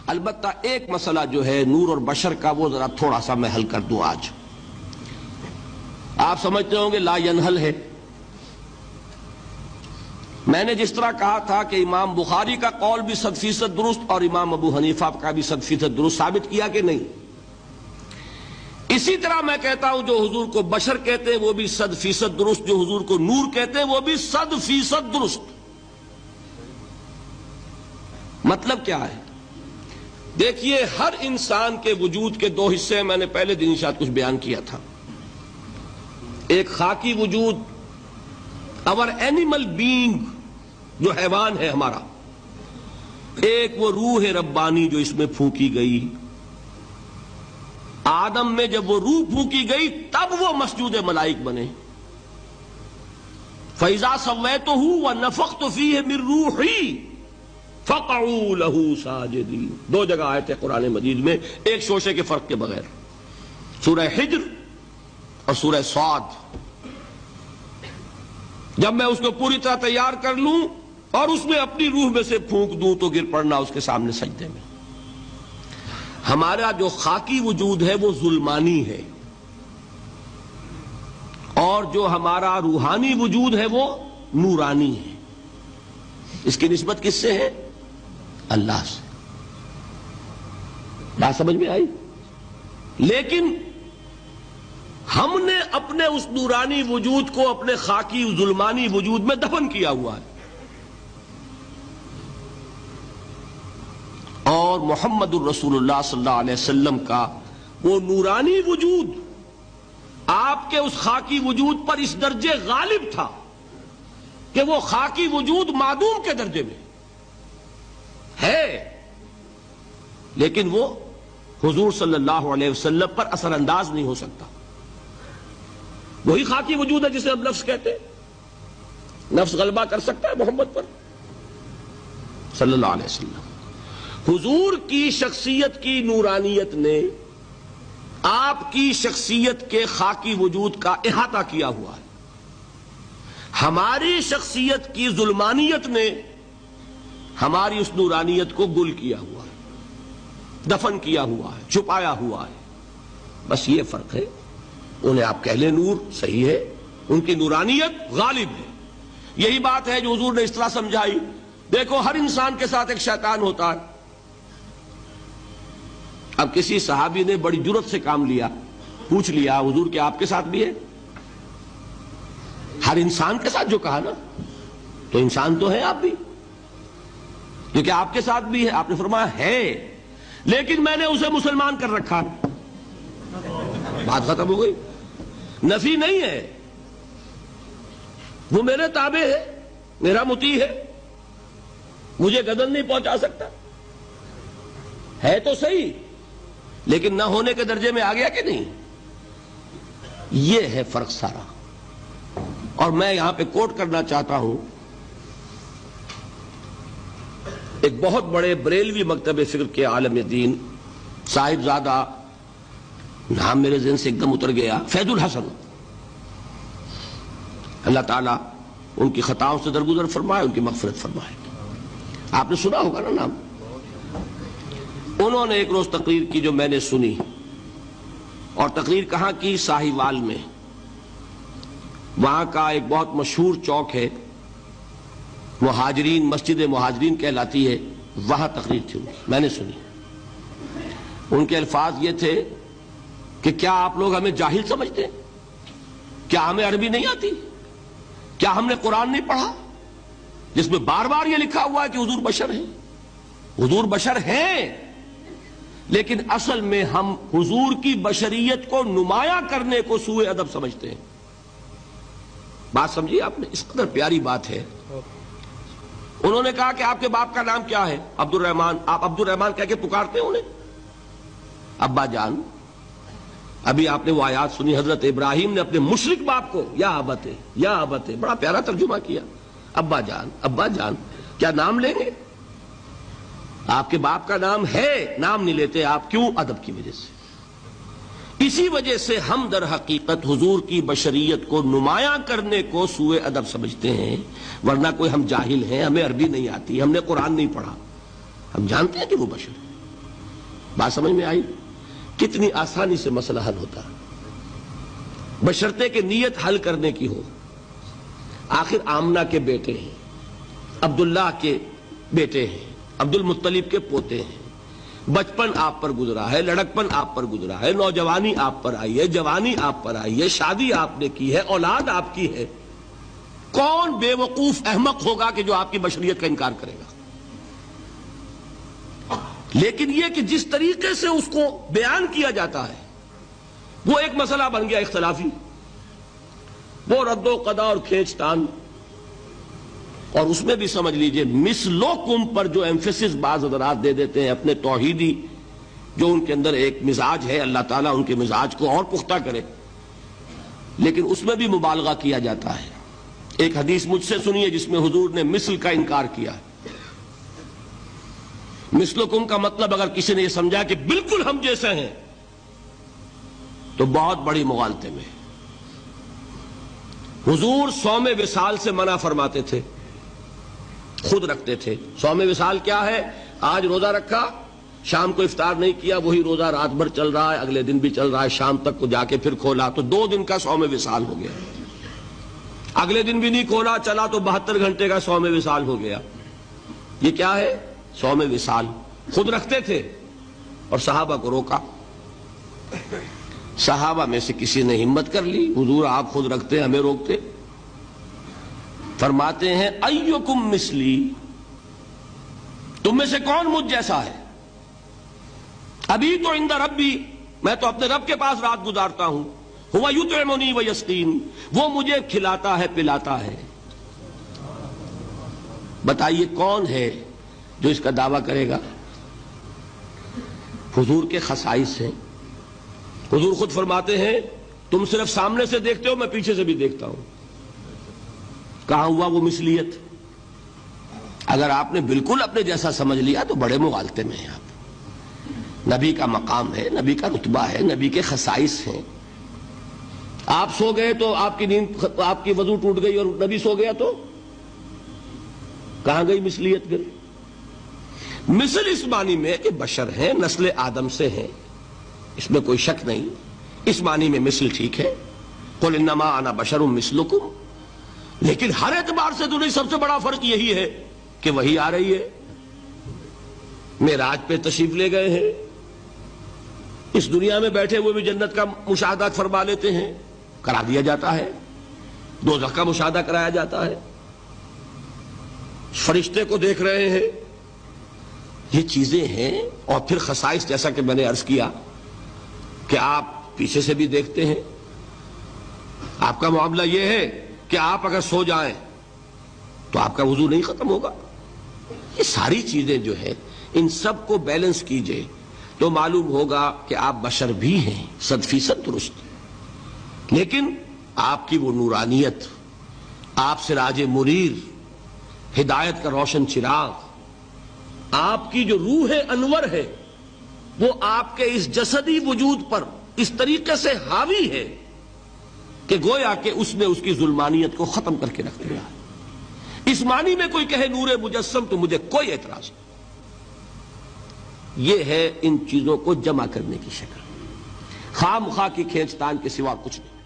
البتہ ایک مسئلہ جو ہے نور اور بشر کا وہ ذرا تھوڑا سا میں حل کر دوں آج. آپ سمجھتے ہوں گے لا ینحل ہے. میں نے جس طرح کہا تھا کہ امام بخاری کا قول بھی 100% درست اور امام ابو حنیفہ کا بھی 100% درست ثابت کیا کہ نہیں، اسی طرح میں کہتا ہوں جو حضور کو بشر کہتے ہیں وہ بھی 100% درست، جو حضور کو نور کہتے ہیں وہ بھی 100% درست. مطلب کیا ہے؟ دیکھیے، ہر انسان کے وجود کے دو حصے ہیں. میں نے پہلے دن شاید کچھ بیان کیا تھا. ایک خاکی وجود، اور اینیمل بینگ جو حیوان ہے ہمارا. ایک وہ روح ربانی جو اس میں پھونکی گئی. آدم میں جب وہ روح پھونکی گئی تب وہ مسجود ملائک بنے. فَإِذَا سَوَّيْتُهُ وَنَفَخْتُ فِيهِ مِن رُوحِي فَقَعُوا لَهُ سَاجِدِينَ. دو جگہ آئے تھے قرآن مجید میں ایک شوشے کے فرق کے بغیر، سورہ حجر اور سورہ صاد. جب میں اس کو پوری طرح تیار کر لوں اور اس میں اپنی روح میں سے پھونک دوں تو گر پڑنا اس کے سامنے سجدے میں. ہمارا جو خاکی وجود ہے وہ ظلمانی ہے، اور جو ہمارا روحانی وجود ہے وہ نورانی ہے. اس کی نسبت کس سے ہے؟ اللہ سے. بات سمجھ میں آئی؟ لیکن ہم نے اپنے اس نورانی وجود کو اپنے خاکی ظلمانی وجود میں دفن کیا ہوا ہے. اور محمد الرسول اللہ صلی اللہ علیہ وسلم کا وہ نورانی وجود آپ کے اس خاکی وجود پر اس درجے غالب تھا کہ وہ خاکی وجود معدوم کے درجے میں ہے، لیکن وہ حضور صلی اللہ علیہ وسلم پر اثر انداز نہیں ہو سکتا. وہی خاکی وجود ہے جسے ہم نفس کہتے ہیں. نفس غلبہ کر سکتا ہے محمد پر صلی اللہ علیہ وسلم. حضور کی شخصیت کی نورانیت نے آپ کی شخصیت کے خاکی وجود کا احاطہ کیا ہوا ہے. ہماری شخصیت کی ظلمانیت نے ہماری اس نورانیت کو گل کیا ہوا ہے، دفن کیا ہوا ہے، چھپایا ہوا ہے. بس یہ فرق ہے. انہیں آپ کہہ لیں نور، صحیح ہے، ان کی نورانیت غالب ہے. یہی بات ہے جو حضور نے اس طرح سمجھائی. دیکھو، ہر انسان کے ساتھ ایک شیطان ہوتا ہے. اب کسی صحابی نے بڑی جرت سے کام لیا، پوچھ لیا حضور کہ آپ کے ساتھ بھی ہے؟ ہر انسان کے ساتھ جو کہا نا، تو انسان تو ہے آپ بھی، کیونکہ آپ کے ساتھ بھی ہے. آپ نے فرمایا ہے، لیکن میں نے اسے مسلمان کر رکھا. بات ختم ہو گئی. نفی نہیں ہے، وہ میرے تابع ہے، میرا مطیع ہے، مجھے گدن نہیں پہنچا سکتا. ہے تو صحیح، لیکن نہ ہونے کے درجے میں آ گیا کہ نہیں. یہ ہے فرق سارا. اور میں یہاں پہ کوٹ کرنا چاہتا ہوں ایک بہت بڑے بریلوی مکتب فکر کے عالم دین، صاحب زادہ، نام میرے ذہن سے ایک دم اتر گیا، فیض الحسن. اللہ تعالیٰ ان کی خطاؤں سے درگزر فرمائے، ان کی مغفرت فرمائے. آپ نے سنا ہوگا نا نام. انہوں نے ایک روز تقریر کی جو میں نے سنی، اور تقریر کہاں کی؟ ساہیوال میں. وہاں کا ایک بہت مشہور چوک ہے، مہاجرین، مسجد مہاجرین کہلاتی ہے، وہاں تقریر تھی ان کی، میں نے سنی. ان کے الفاظ یہ تھے کہ کیا آپ لوگ ہمیں جاہل سمجھتے ہیں؟ کیا ہمیں عربی نہیں آتی؟ کیا ہم نے قرآن نہیں پڑھا جس میں بار بار یہ لکھا ہوا ہے کہ حضور بشر ہیں؟ حضور بشر ہیں، لیکن اصل میں ہم حضور کی بشریت کو نمایاں کرنے کو سوء ادب سمجھتے ہیں. بات سمجھیے آپ نے، اس قدر پیاری بات ہے. انہوں نے کہا کہ آپ کے باپ کا نام کیا ہے؟ عبد الرحمن. آپ عبد الرحمن کہہ کے پکارتے ہیں انہیں؟ ابا جان. ابھی آپ نے وہ آیات سنی، حضرت ابراہیم نے اپنے مشرک باپ کو یا ابت، یا ابت، بڑا پیارا ترجمہ کیا. ابا جان، ابا جان. کیا نام لیں گے؟ آپ کے باپ کا نام ہے، نام نہیں لیتے آپ. کیوں؟ ادب کی وجہ سے. اسی وجہ سے ہم در حقیقت حضور کی بشریت کو نمایاں کرنے کو سوء ادب سمجھتے ہیں، ورنہ کوئی ہم جاہل ہیں، ہمیں عربی نہیں آتی، ہم نے قرآن نہیں پڑھا، ہم جانتے ہیں کہ وہ بشر ہے. بات سمجھ میں آئی؟ کتنی آسانی سے مسئلہ حل ہوتا ہے بشرطے کہ نیت حل کرنے کی ہو۔ آخر آمنہ کے بیٹے ہیں، عبداللہ کے بیٹے ہیں، عبد المطلب کے پوتے ہیں، بچپن آپ پر گزرا ہے، لڑکپن آپ پر گزرا ہے، نوجوانی آپ پر آئی ہے، جوانی آپ پر آئی ہے، شادی آپ نے کی ہے، اولاد آپ کی ہے۔ کون بے وقوف احمق ہوگا کہ جو آپ کی بشریت کا انکار کرے گا؟ لیکن یہ کہ جس طریقے سے اس کو بیان کیا جاتا ہے وہ ایک مسئلہ بن گیا اختلافی، وہ رد و قضا اور کھینچ تان، اور اس میں بھی سمجھ لیجئے مثلکم پر جو ایمفیسس بعض حضرات دے دیتے ہیں اپنے توحیدی جو ان کے اندر ایک مزاج ہے، اللہ تعالیٰ ان کے مزاج کو اور پختہ کرے، لیکن اس میں بھی مبالغہ کیا جاتا ہے۔ ایک حدیث مجھ سے سنیے جس میں حضور نے مثل کا انکار کیا ہے۔ مثلکم کا مطلب اگر کسی نے یہ سمجھا کہ بالکل ہم جیسے ہیں تو بہت بڑی مغالطے میں۔ حضور صوم وصال سے منع فرماتے تھے، خود رکھتے تھے۔ صوم وصال کیا ہے؟ آج روزہ رکھا، شام کو افطار نہیں کیا، وہی روزہ رات بھر چل رہا ہے، اگلے دن بھی چل رہا ہے، شام تک کو جا کے پھر کھولا تو 2 دن کا صوم وصال ہو گیا۔ اگلے دن بھی نہیں کھولا، چلا تو 72 گھنٹے کا صوم وصال ہو گیا۔ یہ کیا ہے؟ صوم وصال۔ خود رکھتے تھے اور صحابہ کو روکا۔ صحابہ میں سے کسی نے ہمت کر لی، حضور آپ خود رکھتے ہمیں روکتے۔ فرماتے ہیں ایکم مثلی، تم میں سے کون مجھ جیسا ہے؟ ابھی تو عند ربی، میں تو اپنے رب کے پاس رات گزارتا ہوں، ہوا یطعمنی ویسقین، وہ مجھے کھلاتا ہے پلاتا ہے۔ بتائیے کون ہے جو اس کا دعویٰ کرے گا؟ حضور کے خصائص ہیں۔ حضور خود فرماتے ہیں تم صرف سامنے سے دیکھتے ہو، میں پیچھے سے بھی دیکھتا ہوں۔ کہاں ہوا وہ مثلیت؟ اگر آپ نے بالکل اپنے جیسا سمجھ لیا تو بڑے مغالطے میں ہیں آپ۔ نبی کا مقام ہے، نبی کا رتبہ ہے، نبی کے خصائص ہیں۔ آپ سو گئے تو آپ کی نیند، آپ کی وضو ٹوٹ گئی اور نبی سو گیا تو کہاں گئی مثلیت؟ گئی مثل اس معنی میں کہ بشر ہیں، نسل آدم سے ہیں، اس میں کوئی شک نہیں، اس معنی میں مثل ٹھیک ہے، قل انما انا بشر مثلکم، لیکن ہر اعتبار سے تو نہیں۔ سب سے بڑا فرق یہی ہے کہ وہی آ رہی ہے، معراج پہ تشریف لے گئے ہیں، اس دنیا میں بیٹھے ہوئے بھی جنت کا مشاہدہ فرما لیتے ہیں، کرا دیا جاتا ہے، دوزخ کا مشاہدہ کرایا جاتا ہے، فرشتے کو دیکھ رہے ہیں۔ یہ چیزیں ہیں، اور پھر خصائص جیسا کہ میں نے عرض کیا کہ آپ پیچھے سے بھی دیکھتے ہیں۔ آپ کا معاملہ یہ ہے کہ آپ اگر سو جائیں تو آپ کا وضو نہیں ختم ہوگا۔ یہ ساری چیزیں جو ہے ان سب کو بیلنس کیجئے تو معلوم ہوگا کہ آپ بشر بھی ہیں 100% درست، لیکن آپ کی وہ نورانیت، آپ سراج منیر، ہدایت کا روشن چراغ، آپ کی جو روح انور ہے وہ آپ کے اس جسدی وجود پر اس طریقے سے حاوی ہے کہ گویا کہ اس نے اس کی ظلمانیت کو ختم کر کے رکھ دیا۔ اس معنی میں کوئی کہے نور مجسم تو مجھے کوئی اعتراض نہیں۔ یہ ہے ان چیزوں کو جمع کرنے کی شکل، خواہ مخواہ کی کھینچ تان کے سوا کچھ نہیں۔